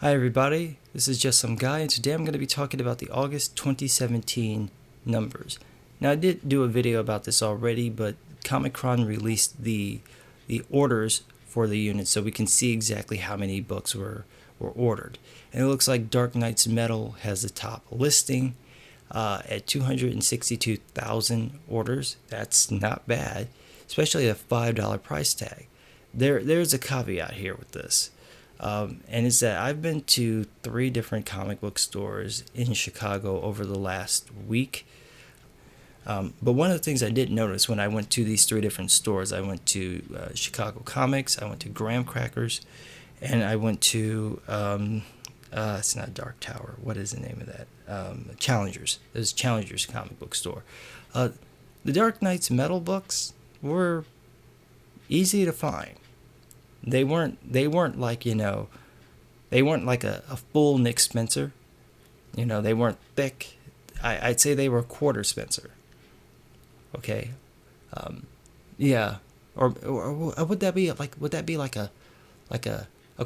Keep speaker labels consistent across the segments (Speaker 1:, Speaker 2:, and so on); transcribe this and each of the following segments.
Speaker 1: Hi everybody, this is just some guy, and today I'm going to be talking about the August 2017 numbers. Now I did do a video about this already, but Comichron released the orders for the units so we can see exactly how many books were ordered. And it looks like Dark Knight's Metal has the top listing at 262,000 orders. That's not bad, especially a $5 price tag. There's a caveat here with this. And it's that I've been to 3 different comic book stores in Chicago over the last week. But one of the things I did notice when I went to these 3 different stores, I went to Chicago Comics, I went to Graham Crackers, and I went to, it's not Dark Tower, what is the name of that? Challengers. There's Challengers comic book store. The Dark Knight's Metal books were easy to find. They weren't like, they weren't like a full Nick Spencer. They weren't thick. I'd say they were quarter Spencer. Okay. Yeah. Or would that be like, a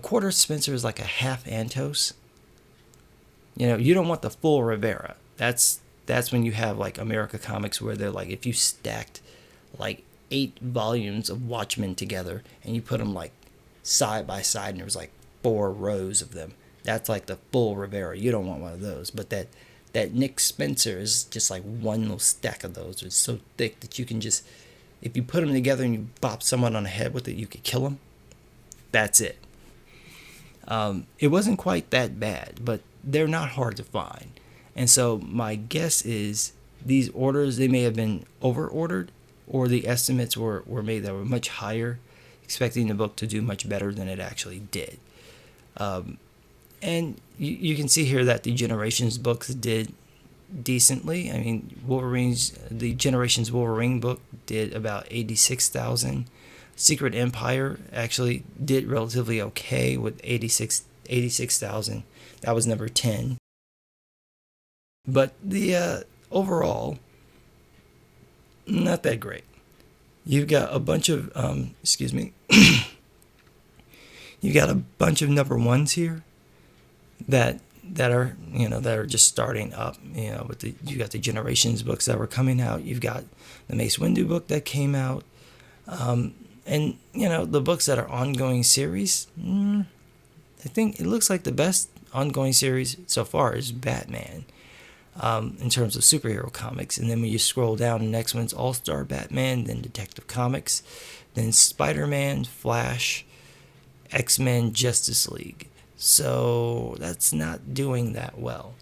Speaker 1: quarter Spencer is like a half Antos? You don't want the full Rivera. That's when you have like America Comics where they're like, if you stacked like 8 volumes of Watchmen together and you put them like side by side and there was like 4 rows of them, that's like the full Rivera. You don't want one of those. But that Nick Spencer is just like one little stack of those. It's so thick that you can just, if you put them together and you bop someone on the head with it, you could kill them. That's it. It wasn't quite that bad, but they're not hard to find. And so my guess is these orders, they may have been over ordered, or the estimates were made that were much higher, expecting the book to do much better than it actually did. And you can see here that the Generations books did decently. I mean, the Generations Wolverine book did about 86,000. Secret Empire actually did relatively okay with 86,000. That was number 10. But the overall, not that great. You've got a bunch of you've got a bunch of number ones here that are just starting up. You got the Generations books that were coming out. You've got the Mace Windu book that came out, and the books that are ongoing series. I think it looks like the best ongoing series so far is Batman. In terms of superhero comics. And then when you scroll down, the next one's All-Star Batman, then Detective Comics, then Spider-Man, Flash, X-Men, Justice League. So that's not doing that well.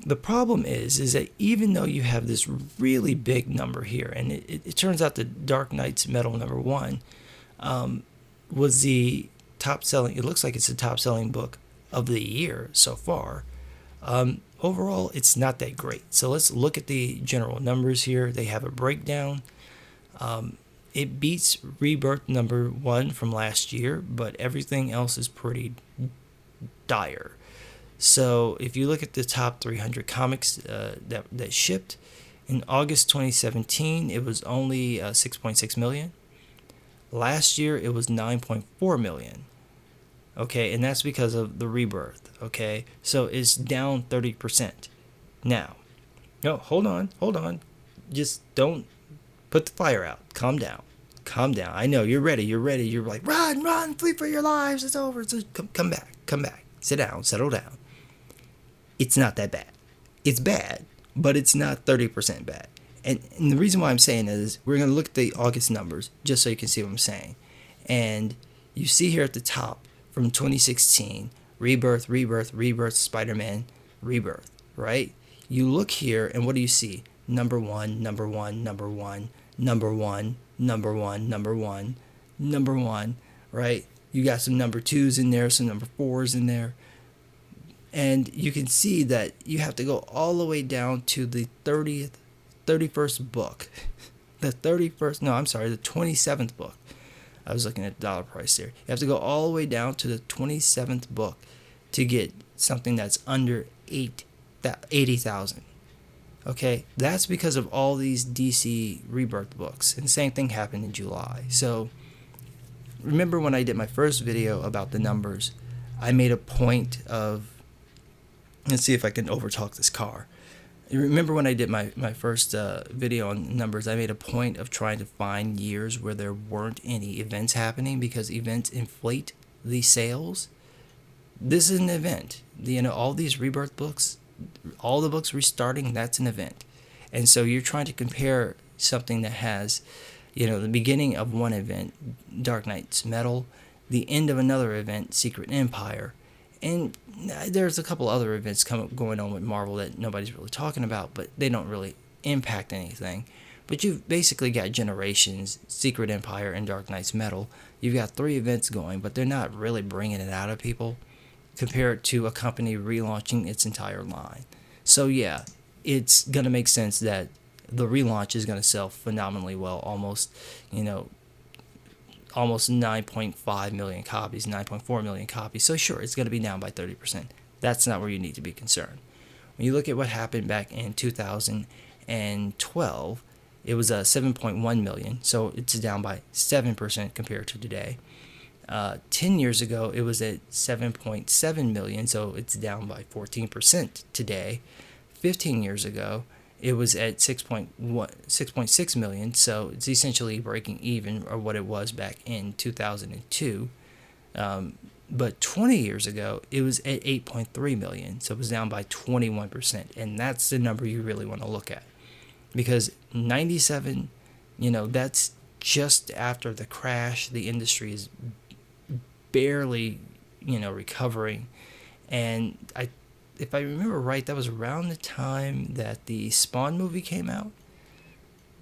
Speaker 1: The problem is that even though you have this really big number here, and it turns out that Dark Knight's Metal number 1 was the top selling, it looks like it's the top selling book of the year so far. Overall, it's not that great. So let's look at the general numbers here. They have a breakdown. It beats Rebirth number 1 from last year, but everything else is pretty dire. So if you look at the top 300 comics that shipped, in August 2017, it was only 6.6 million. Last year, it was 9.4 million. Okay, and that's because of the Rebirth. Okay, so it's down 30%. Now, no, hold on. Just don't put the fire out. Calm down. I know you're ready. You're like, run, flee for your lives. It's over. Come back. Sit down, settle down. It's not that bad. It's bad, but it's not 30% bad. And the reason why I'm saying it is we're going to look at the August numbers just so you can see what I'm saying. And you see here at the top, from 2016, Rebirth, Spider-Man, Rebirth, right? You look here, and what do you see? Number one, right? You got some number 2s in there, some number 4s in there. And you can see that you have to go all the way down to the 31st book. The 27th book. I was looking at the dollar price there. You have to go all the way down to the 27th book to get something that's under 80,000. Okay, that's because of all these DC Rebirth books. And the same thing happened in July. So remember when I did my first video about the numbers, I made a point of, let's see if I can overtalk this car. You remember when I did my first video on numbers, I made a point of trying to find years where there weren't any events happening, because events inflate the sales. This is an event. All these rebirth books, all the books restarting, that's an event. And so you're trying to compare something that has, the beginning of one event, Dark Knight's Metal, the end of another event, Secret Empire, and there's a couple other events going on with Marvel that nobody's really talking about, but they don't really impact anything. But you've basically got Generations, Secret Empire, and Dark Knight's Metal. You've got 3 events going, but they're not really bringing it out of people. Compare it to a company relaunching its entire line. So yeah, it's going to make sense that the relaunch is going to sell phenomenally well, almost 9.5 million copies, 9.4 million copies. So sure, it's going to be down by 30%. That's not where you need to be concerned. When you look at what happened back in 2012, it was 7.1 million, so it's down by 7% compared to today. 10 years ago, it was at 7.7 million, so it's down by 14% today. 15 years ago, it was at 6.6 million, so it's essentially breaking even, or what it was back in 2002. But 20 years ago, it was at 8.3 million, so it was down by 21%, and that's the number you really want to look at. Because 97, that's just after the crash. The industry is barely, recovering. And if I remember right, that was around the time that the Spawn movie came out.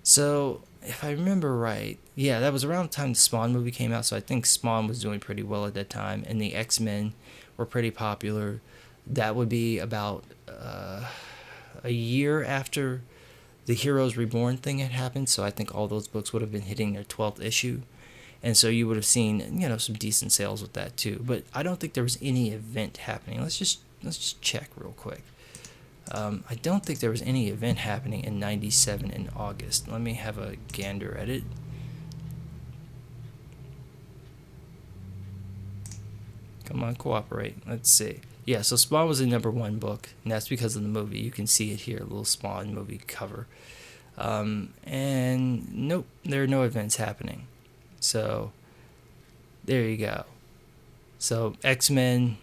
Speaker 1: So, if I remember right, yeah, that was around the time the Spawn movie came out, so I think Spawn was doing pretty well at that time, and the X-Men were pretty popular. That would be about a year after the Heroes Reborn thing had happened, so I think all those books would have been hitting their 12th issue. And so you would have seen, some decent sales with that too. But I don't think there was any event happening. Let's just check real quick. I don't think there was any event happening in 97 in August. Let me have a gander at it. Come on, cooperate. Let's see. Yeah, so Spawn was the #1 book, and that's because of the movie. You can see it here, a little Spawn movie cover. And nope, there are no events happening. So, there you go. So, X-Men,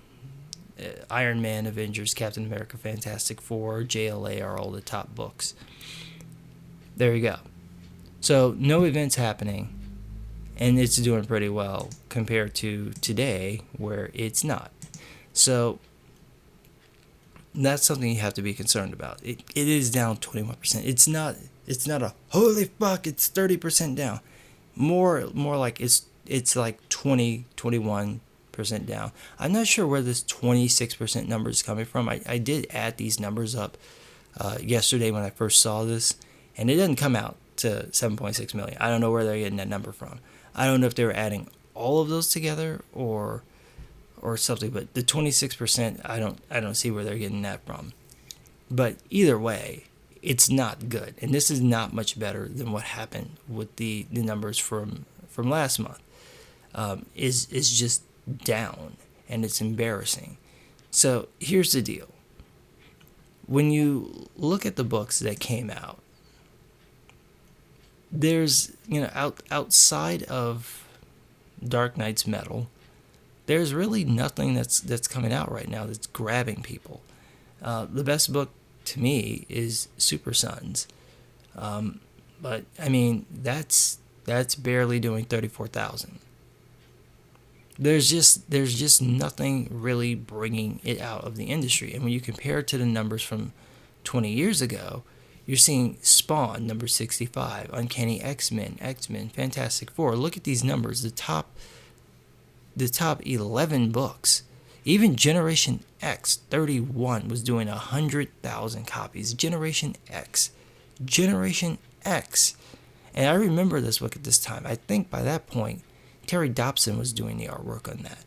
Speaker 1: Iron Man, Avengers, Captain America, Fantastic Four, JLA are all the top books. There you go. So, no events happening, and it's doing pretty well compared to today, where it's not. So, that's something you have to be concerned about. It is down 21%. It's not a holy fuck, it's 30% down. More like it's like 21% down. I'm not sure where this 26% number is coming from. I did add these numbers up yesterday when I first saw this, and it doesn't come out to 7.6 million. I don't know where they're getting that number from. I don't know if they were adding all of those together or something, but the 26%, I don't see where they're getting that from. But either way, it's not good, and this is not much better than what happened with the numbers from last month. Is just down, and it's embarrassing. So here's the deal. When you look at the books that came out, there's outside of Dark Knight's Metal, there's really nothing that's coming out right now that's grabbing people. The best book to me is Super Sons, but I mean that's barely doing 34,000. There's just nothing really bringing it out of the industry, and when you compare it to the numbers from 20 years ago, you're seeing Spawn number 65, Uncanny X-Men, Fantastic Four. Look at these numbers. The top 11 books. Even Generation X 31 was doing 100,000 copies. Generation X. And I remember this book at this time. I think by that point, Terry Dobson was doing the artwork on that.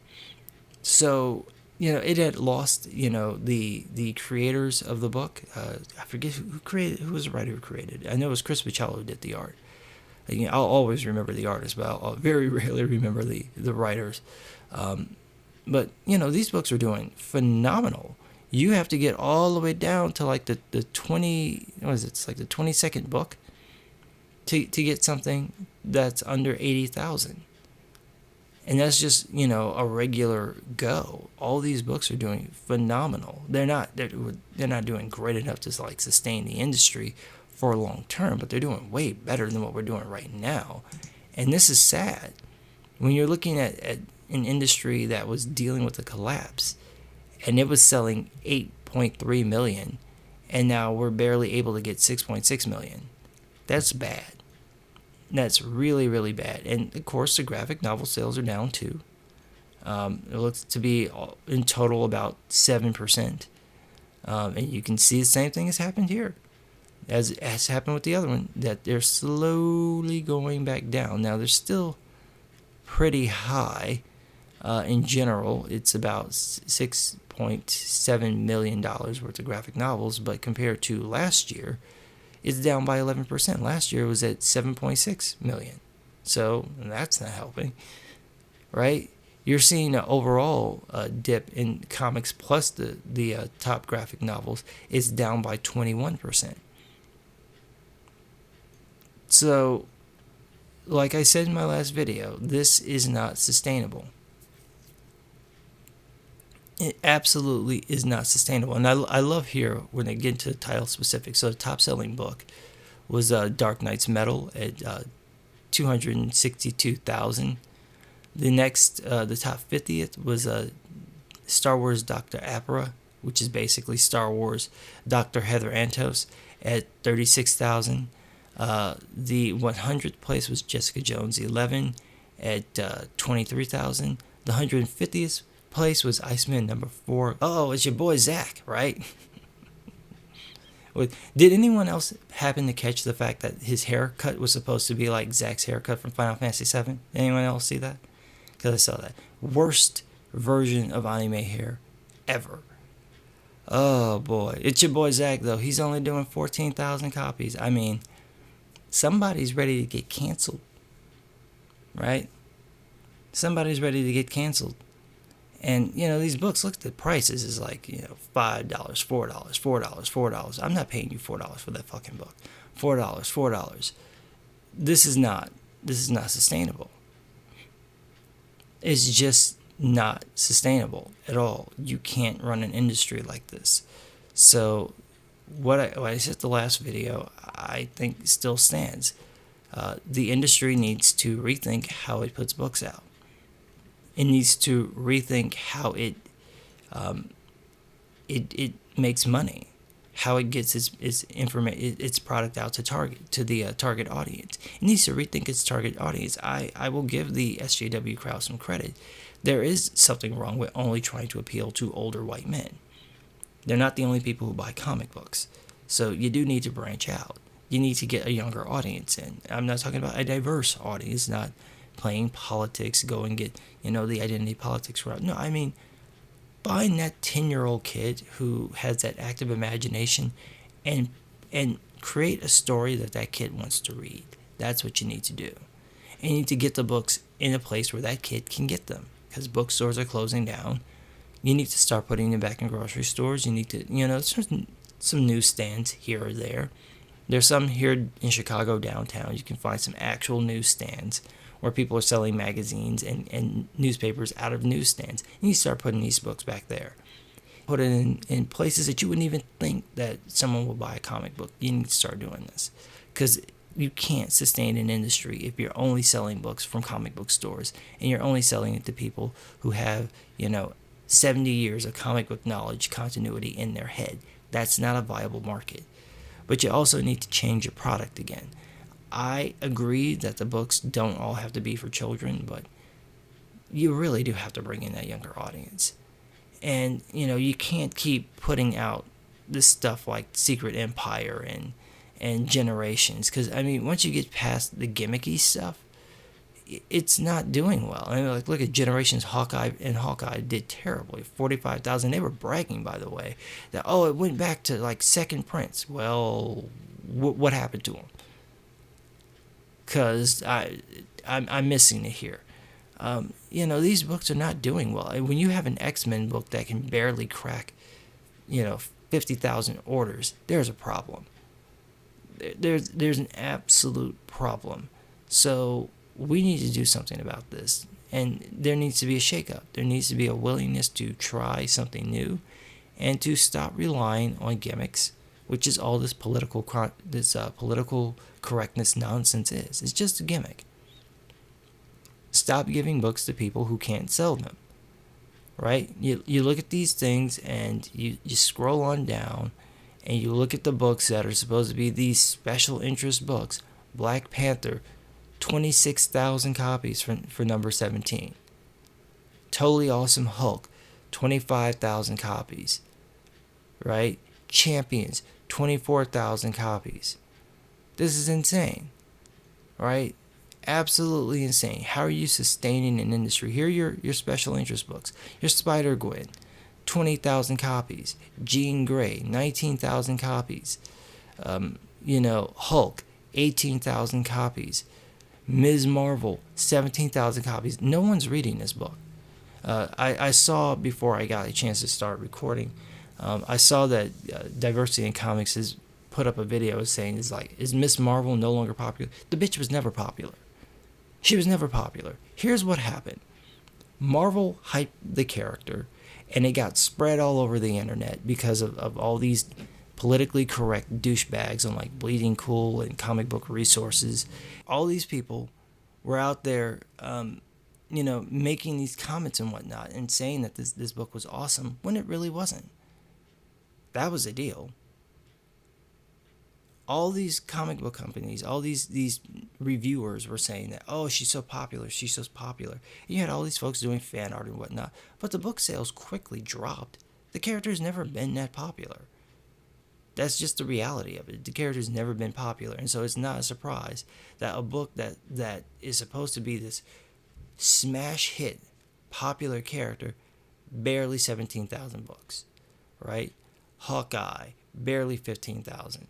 Speaker 1: So, it had lost, the creators of the book. I forget who was the writer who created it. I know it was Chris Bachalo who did the art. I'll always remember the artist, but I'll very rarely remember the writers. But these books are doing phenomenal. You have to get all the way down to like the 20, what is it? It's like the 22nd book to get something that's under 80,000. And that's just, a regular go. All these books are doing phenomenal. They're not doing great enough to like sustain the industry for a long term, but they're doing way better than what we're doing right now. And this is sad. When you're looking at an industry that was dealing with a collapse, and it was selling 8.3 million, and now we're barely able to get 6.6 million. That's bad. That's really, really bad. And of course, the graphic novel sales are down too. It looks to be in total about 7%. And you can see the same thing has happened here as has happened with the other one, that they're slowly going back down. Now, they're still pretty high. In general, it's about $6.7 million worth of graphic novels, but compared to last year, it's down by 11%. Last year it was at 7.6 million. So that's not helping, right? You're seeing an overall dip in comics plus the top graphic novels. It's down by 21%. So, like I said in my last video, this is not sustainable. It absolutely is not sustainable. And I love here when they get into title specific. So the top selling book was Dark Knight's Metal at 262,000. The next, the top 50th was Star Wars Dr. Apra, which is basically Star Wars Dr. Heather Antos at 36,000. The 100th place was Jessica Jones 11 at 23,000. The 150th place was Iceman number 4. Oh, it's your boy Zach, right? Did anyone else happen to catch the fact that his haircut was supposed to be like Zach's haircut from Final Fantasy VII? Anyone else see that? Because I saw that. Worst version of anime hair ever. Oh boy. It's your boy Zach though. He's only doing 14,000 copies. I mean, somebody's ready to get canceled. Right? Somebody's ready to get canceled. And, these books, look at the prices. It's like, $5, $4. I'm not paying you $4 for that fucking book. $4. This is not sustainable. It's just not sustainable at all. You can't run an industry like this. So, what I said the last video, I think still stands. The industry needs to rethink how it puts books out. It needs to rethink how it makes money, how it gets its product out to the target audience. It needs to rethink its target audience. I will give the SJW crowd some credit. There is something wrong with only trying to appeal to older white men. They're not the only people who buy comic books, so you do need to branch out. You need to get a younger audience in. I'm not talking about a diverse audience, not playing politics, go and get, the identity politics route. No, I mean, find that 10-year-old kid who has that active imagination and create a story that kid wants to read. That's what you need to do. And you need to get the books in a place where that kid can get them, because bookstores are closing down. You need to start putting them back in grocery stores. You need to, some newsstands here or there. There's some here in Chicago downtown. You can find some actual newsstands where people are selling magazines and newspapers out of newsstands. And you start putting these books back there. Put it in places that you wouldn't even think that someone will buy a comic book. You need to start doing this. Because you can't sustain an industry if you're only selling books from comic book stores and you're only selling it to people who have, 70 years of comic book knowledge continuity in their head. That's not a viable market. But you also need to change your product again. I agree that the books don't all have to be for children, but you really do have to bring in that younger audience. And, you can't keep putting out this stuff like Secret Empire and Generations. Because, once you get past the gimmicky stuff, it's not doing well. Look at Generations. Hawkeye did terribly. 45,000. They were bragging, by the way, that, it went back to, second prints. Well, what happened to them? Because I'm missing it here. These books are not doing well. When you have an X-Men book that can barely crack, 50,000 orders, there's a problem. There's an absolute problem. So we need to do something about this, and there needs to be a shakeup. There needs to be a willingness to try something new, and to stop relying on gimmicks, which is all this political correctness nonsense is. It's just a gimmick. Stop giving books to people who can't sell them. Right? You look at these things and you scroll on down and you look at the books that are supposed to be these special interest books. Black Panther, 26,000 copies for number 17. Totally Awesome Hulk, 25,000 copies. Right? Champions, 24,000 copies. This is insane. Right? Absolutely insane. How are you sustaining an industry? Here are your special interest books. Your Spider-Gwen, 20,000 copies. Jean Grey, 19,000 copies. Hulk, 18,000 copies. Ms. Marvel, 17,000 copies. No one's reading this book. I saw, before I got a chance to start recording, I saw that Diversity in Comics has put up a video saying, is Ms. Marvel no longer popular? The bitch was never popular. She was never popular. Here's what happened. Marvel hyped the character, and it got spread all over the internet because of all these politically correct douchebags on like Bleeding Cool and Comic Book Resources. All these people were out there, making these comments and whatnot and saying that this book was awesome when it really wasn't. That was the deal. All these comic book companies, all these reviewers were saying that, oh, she's so popular. And you had all these folks doing fan art and whatnot, but the book sales quickly dropped. The character's never been that popular. That's just the reality of it. The character's never been popular, and so it's not a surprise that a book that is supposed to be this smash hit, popular character, barely 17,000 books, right? Hawkeye, barely 15,000.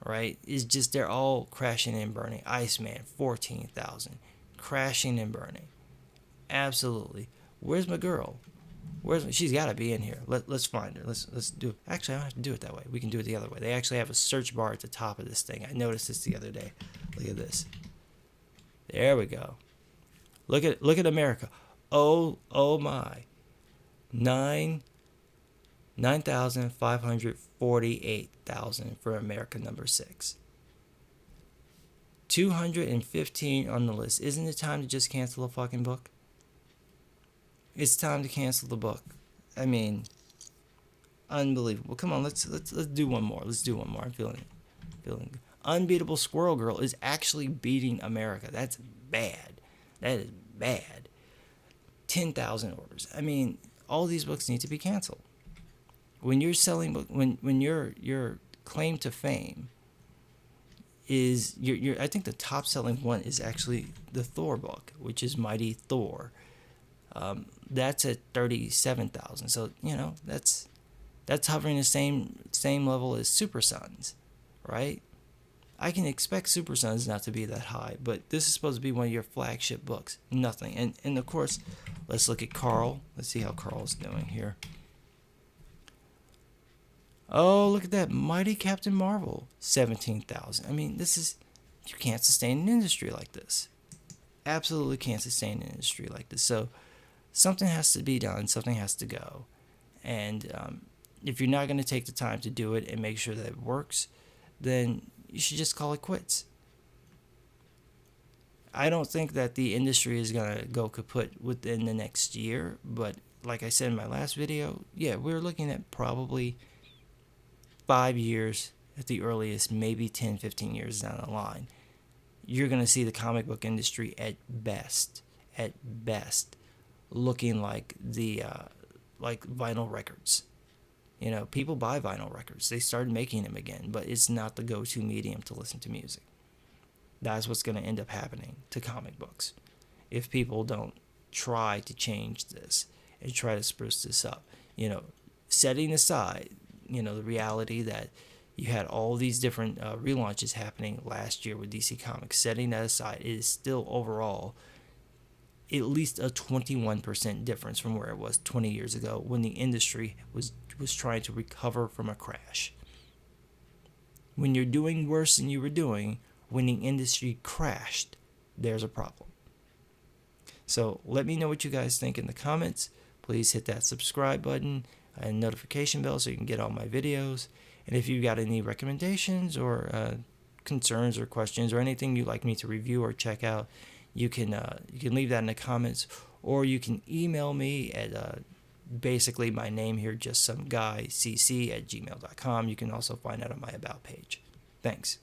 Speaker 1: Right? It's just they're all crashing and burning. Iceman, 14,000. Crashing and burning. Absolutely. Where's my girl? She's got to be in here. Let's find her. Let's do it. Actually, I don't have to do it that way. We can do it the other way. They actually have a search bar at the top of this thing. I noticed this the other day. Look at this. There we go. Look at America. Oh my. 9,548,000 for America number 6. 215 on the list. Isn't it time to just cancel a fucking book? It's time to cancel the book. I mean, unbelievable. Come on, let's do one more. Let's do one more. I'm feeling good. Unbeatable Squirrel Girl is actually beating America. That's bad. That is bad. 10,000 orders. I mean, all these books need to be canceled. When you're selling book, when your claim to fame is your I think the top selling one is actually the Thor book, which is Mighty Thor. That's at 37,000. So that's hovering the same level as Super Sons, right? I can expect Super Sons not to be that high, but this is supposed to be one of your flagship books. Nothing. And of course, let's look at Carl. Let's see how Carl's doing here. Oh, look at that. Mighty Captain Marvel, 17,000. I mean, you can't sustain an industry like this. Absolutely can't sustain an industry like this. So something has to be done. Something has to go. And if you're not going to take the time to do it and make sure that it works, then you should just call it quits. I don't think that the industry is going to go kaput within the next year. But like I said in my last video, yeah, we're looking at probably 5 years at the earliest, maybe 10, 15 years down the line. You're going to see the comic book industry at best, looking like the like vinyl records. People buy vinyl records. They started making them again, but it's not the go-to medium to listen to music. That's what's going to end up happening to comic books if people don't try to change this and try to spruce this up. Setting aside the reality that you had all these different relaunches happening last year with DC Comics. Setting that aside, it is still overall at least a 21% difference from where it was 20 years ago when the industry was trying to recover from a crash. When you're doing worse than you were doing when the industry crashed, there's a problem. So let me know what you guys think in the comments. Please hit that subscribe button and notification bell so you can get all my videos. And if you've got any recommendations or concerns or questions or anything you'd like me to review or check out, you can leave that in the comments, or you can email me at basically my name here, just some guy cc@gmail.com. You can also find that on my about page. Thanks.